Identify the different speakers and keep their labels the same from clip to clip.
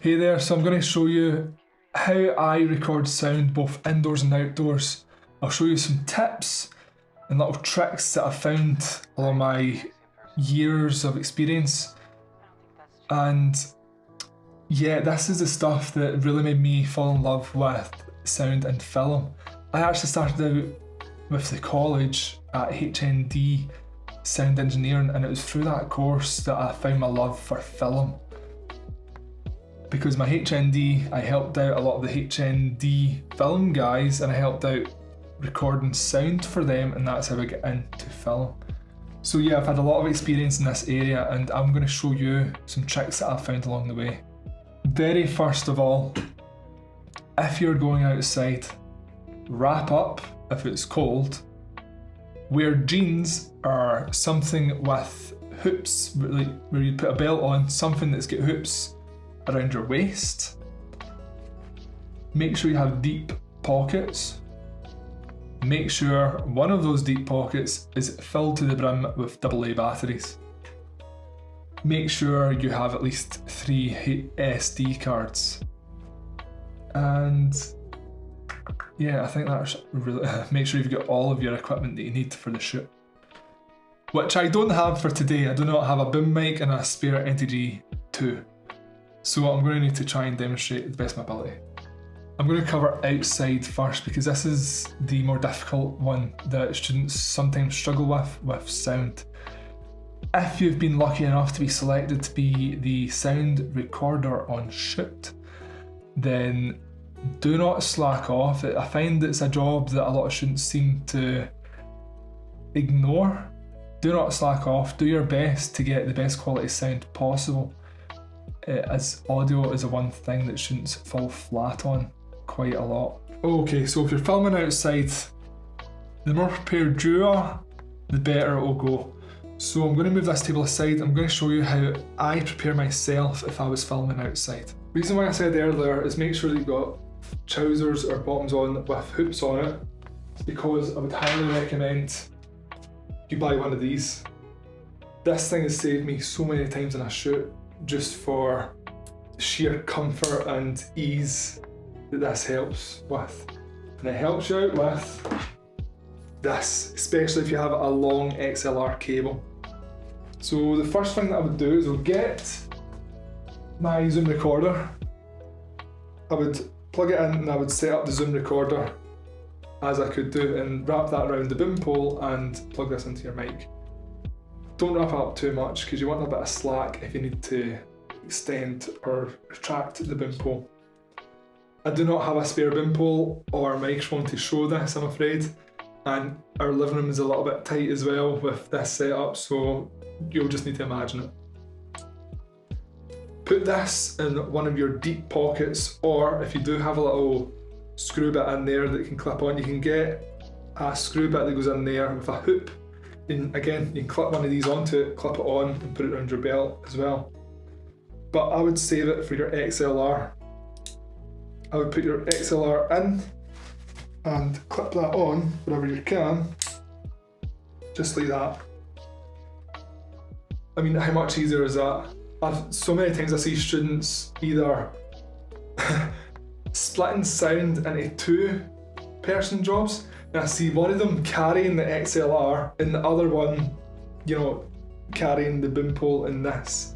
Speaker 1: Hey there, so I'm going to show you how I record sound both indoors and outdoors. I'll show you some tips and little tricks that I've found along my years of experience. And yeah, this is the stuff that really made me fall in love with sound and film. I actually started out with the college at HND Sound Engineering, and it was through that course that I found my love for film. Because my HND, I helped out a lot of the HND film guys, and I helped out recording sound for them, and that's how I get into film. So yeah, I've had a lot of experience in this area, and I'm going to show you some tricks that I've found along the way. Very first of all, if you're going outside, wrap up if it's cold. Wear jeans or something with hoops, where you put a belt on, something that's got hoops around your waist. Make sure you have deep pockets. Make sure one of those deep pockets is filled to the brim with AA batteries. Make sure you have at least 3 SD cards. And yeah, I think that's really, make sure you've got all of your equipment that you need for the shoot. Which I don't have for today. I do not have a boom mic and a spare NTG 2. So I'm going to need to try and demonstrate the best of my ability. I'm going to cover outside first because this is the more difficult one that students sometimes struggle with sound. If you've been lucky enough to be selected to be the sound recorder on shoot, then do not slack off. I find it's a job that a lot of students seem to ignore. Do not slack off. Do your best to get the best quality sound possible, as audio is the one thing that students fall flat on quite a lot. Okay, so if you're filming outside, the more prepared you are, the better it will go. So I'm going to move this table aside. I'm going to show you how I prepare myself if I was filming outside. The reason why I said earlier is make sure that you've got trousers or bottoms on with hoops on it, because I would highly recommend you buy one of these. This thing has saved me so many times in a shoot, just for sheer comfort and ease that this helps with. And it helps you out with this, especially if you have a long XLR cable. So the first thing that I would do is I'll get my Zoom recorder. I would plug it in and I would set up the Zoom recorder as I could do, and wrap that around the boom pole and plug this into your mic. Don't wrap it up too much because you want a bit of slack if you need to extend or retract the boom pole. I do not have a spare boom pole or microphone to show this, I'm afraid, and our living room is a little bit tight as well with this setup, so you'll just need to imagine it. Put this in one of your deep pockets, or if you do have a little screw bit in there that can clip on, you can get a screw bit that goes in there with a hoop. And again, you can clip one of these onto it, clip it on and put it around your belt as well. But I would save it for your XLR. I would put your XLR in and clip that on wherever you can, just like that. I mean, how much easier is that? So many times I see students either splitting sound into 2-person jobs, and I see one of them carrying the XLR and the other one, carrying the boom pole in this.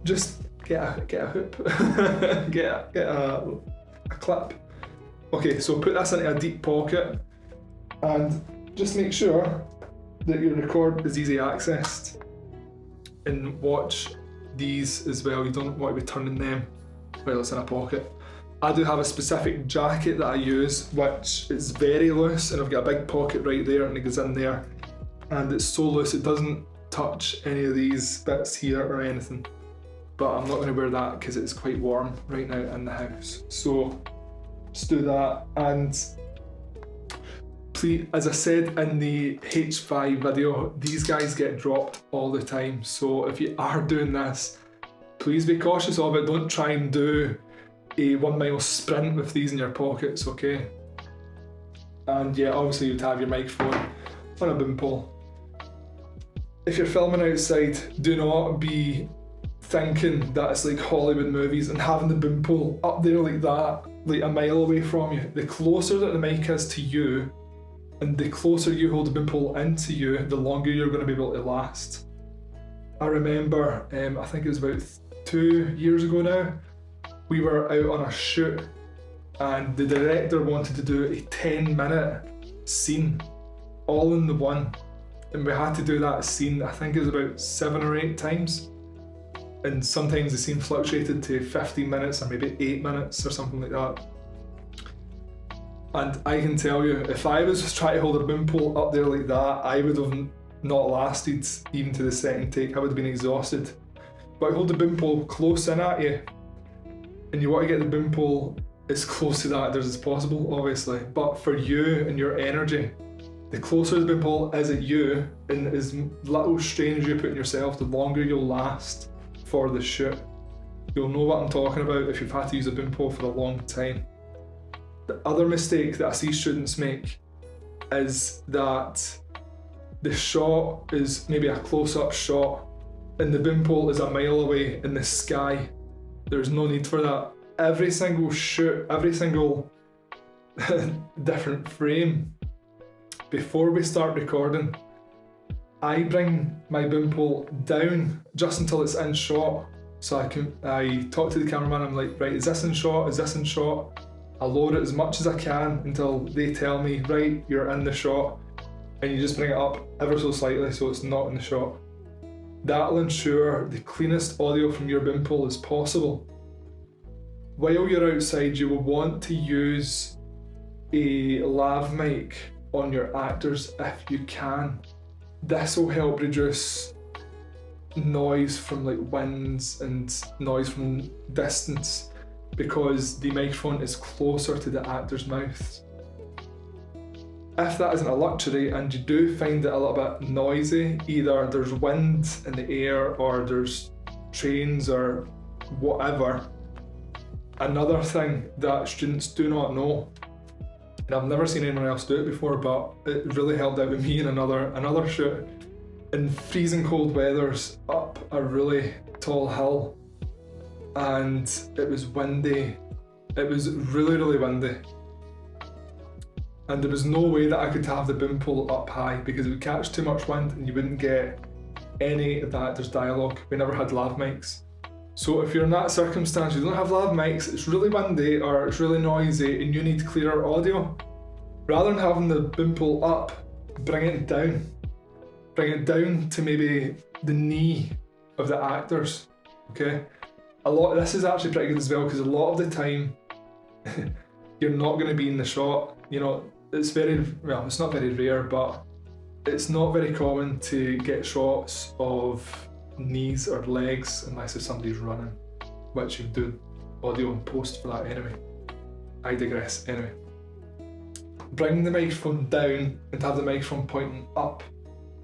Speaker 1: Just get a hoop, get a clip. Okay, so put this into a deep pocket and just make sure that your record is easy accessed, and watch these as well. You don't want to be turning them while it's in a pocket. I do have a specific jacket that I use which is very loose, and I've got a big pocket right there and it goes in there, and it's so loose it doesn't touch any of these bits here or anything. But I'm not going to wear that because it's quite warm right now in the house. So just do that. And please, as I said in the H5 video, these guys get dropped all the time. So if you are doing this, please be cautious of it. Don't try and do a 1 mile sprint with these in your pockets, okay? And yeah, obviously you'd have your microphone on a boom pole. If you're filming outside, do not be thinking that it's like Hollywood movies and having the boom pole up there like that, like a mile away from you. The closer that the mic is to you, and the closer you hold the boom pole into you, the longer you're going to be able to last. I remember, I think it was about 2 years ago now, we were out on a shoot and the director wanted to do a 10-minute scene, all in the one. And we had to do that scene, I think it was about 7 or 8 times. And sometimes the scene fluctuated to 15 minutes or maybe 8 minutes or something like that. And I can tell you, if I was just trying to hold a boom pole up there like that, I would have not lasted even to the second take. I would have been exhausted. But I hold the boom pole close in at you, and you want to get the boom pole as close to the actors as possible, obviously. But for you and your energy, the closer the boom pole is at you, and as little strain as you put in yourself, the longer you'll last for the shoot. You'll know what I'm talking about if you've had to use a boom pole for a long time. The other mistake that I see students make is that the shot is maybe a close-up shot and the boom pole is a mile away in the sky. There's no need for that. Every single shoot, every single different frame, before we start recording, I bring my boom pole down just until it's in shot. So I talk to the cameraman, I'm like, right, is this in shot? Is this in shot? I lower it as much as I can until they tell me, right, you're in the shot. And you just bring it up ever so slightly so it's not in the shot. That'll ensure the cleanest audio from your boom pole as possible. While you're outside, you will want to use a lav mic on your actors if you can. This will help reduce noise from like winds and noise from distance because the microphone is closer to the actor's mouth. If that isn't a luxury and you do find it a little bit noisy, either there's wind in the air or there's trains or whatever, another thing that students do not know, and I've never seen anyone else do it before, but it really helped out with me in another shoot, in freezing cold weathers up a really tall hill, and it was windy. It was really, really windy. And there was no way that I could have the boom pole up high because it would catch too much wind and you wouldn't get any of the actors' dialogue. We never had lav mics. So if you're in that circumstance, you don't have lav mics, it's really windy or it's really noisy and you need clearer audio, rather than having the boom pole up, bring it down. Bring it down to maybe the knee of the actors, okay? This is actually pretty good as well because a lot of the time you're not going to be in the shot. You know, it's not very rare, but it's not very common to get shots of knees or legs unless if somebody's running, which you do audio and post for that anyway. I digress. Anyway, bring the microphone down and have the microphone pointing up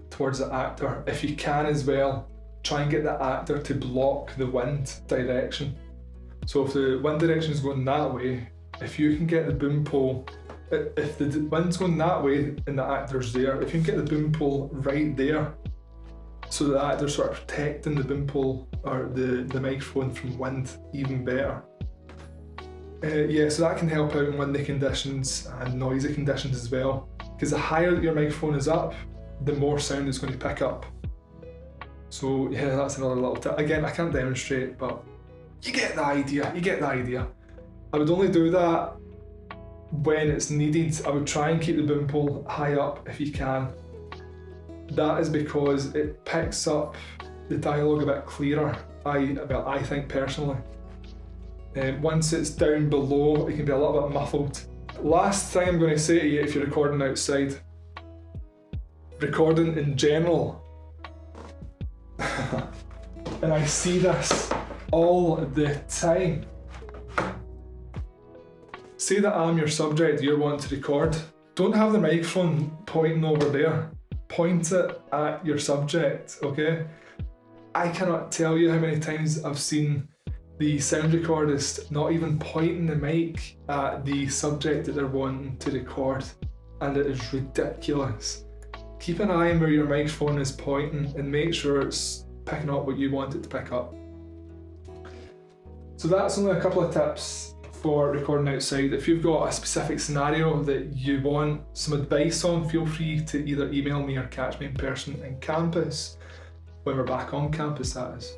Speaker 1: towards the actor. If you can as well, try and get the actor to block the wind direction. So if the wind direction is going that way, if you can get the boom pole, if the wind's going that way and the actor's there, if you can get the boom pole right there so the actor's sort of protecting the boom pole or the microphone from wind even better. So that can help out in windy conditions and noisy conditions as well, because the higher that your microphone is up, the more sound it's going to pick up. So yeah, that's another little tip. Again, I can't demonstrate, but you get the idea. I would only do that when it's needed. I would try and keep the boom pole high up if you can. That is because it picks up the dialogue a bit clearer, I think personally. Once it's down below, it can be a little bit muffled. Last thing I'm going to say to you, if you're recording outside, recording in general, and I see this all the time. Say that I'm your subject, you're wanting to record. Don't have the microphone pointing over there. Point it at your subject, okay? I cannot tell you how many times I've seen the sound recordist not even pointing the mic at the subject that they're wanting to record, and it is ridiculous. Keep an eye on where your microphone is pointing and make sure it's picking up what you want it to pick up. So that's only a couple of tips for recording outside. If you've got a specific scenario that you want some advice on, feel free to either email me or catch me in person in campus, when we're back on campus that is.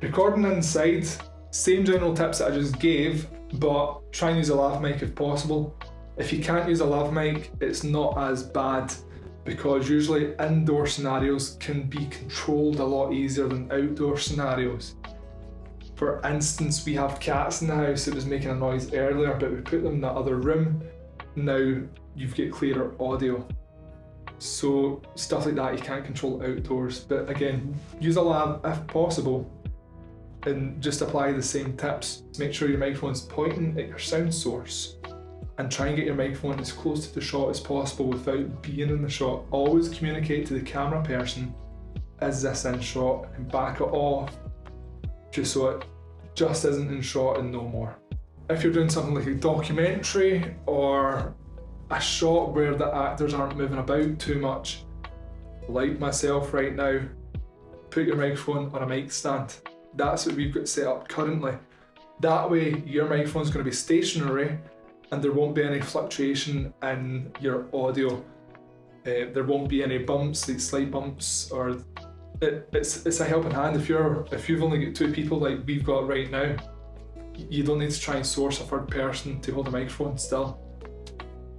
Speaker 1: Recording inside, same general tips that I just gave, but try and use a lav mic if possible. If you can't use a lav mic, it's not as bad, because usually indoor scenarios can be controlled a lot easier than outdoor scenarios. For instance, we have cats in the house that was making a noise earlier, but we put them in that other room. Now you've got clearer audio. So stuff like that you can't control outdoors, but again, use a lav if possible and just apply the same tips. Make sure your microphone's pointing at your sound source and try and get your microphone as close to the shot as possible without being in the shot. Always communicate to the camera person, is this in shot, and back it off just so it just isn't in shot and no more. If you're doing something like a documentary or a shot where the actors aren't moving about too much, like myself right now, put your microphone on a mic stand. That's what we've got set up currently. That way your microphone's going to be stationary and there won't be any fluctuation in your audio. There won't be any bumps, like slight bumps, or it's a helping hand. If you've only got two people like we've got right now, you don't need to try and source a third person to hold a microphone still.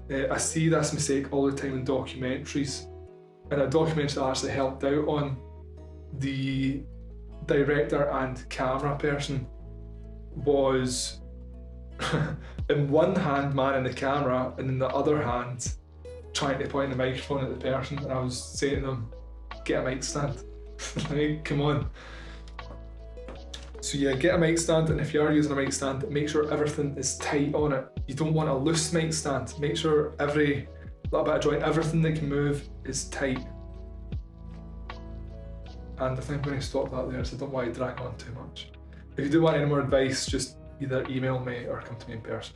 Speaker 1: I see this mistake all the time in documentaries, and a documentary that I actually helped out on, the director and camera person was in one hand manning the camera and in the other hand trying to point the microphone at the person, and I was saying to them, get a mic stand. Like, come on. So yeah, get a mic stand, and if you are using a mic stand, make sure everything is tight on it. You don't want a loose mic stand. Make sure every little bit of joint, everything that can move is tight. And I think I'm going to stop that there, so I don't want to drag on too much. If you do want any more advice, just either email me or come to me in person.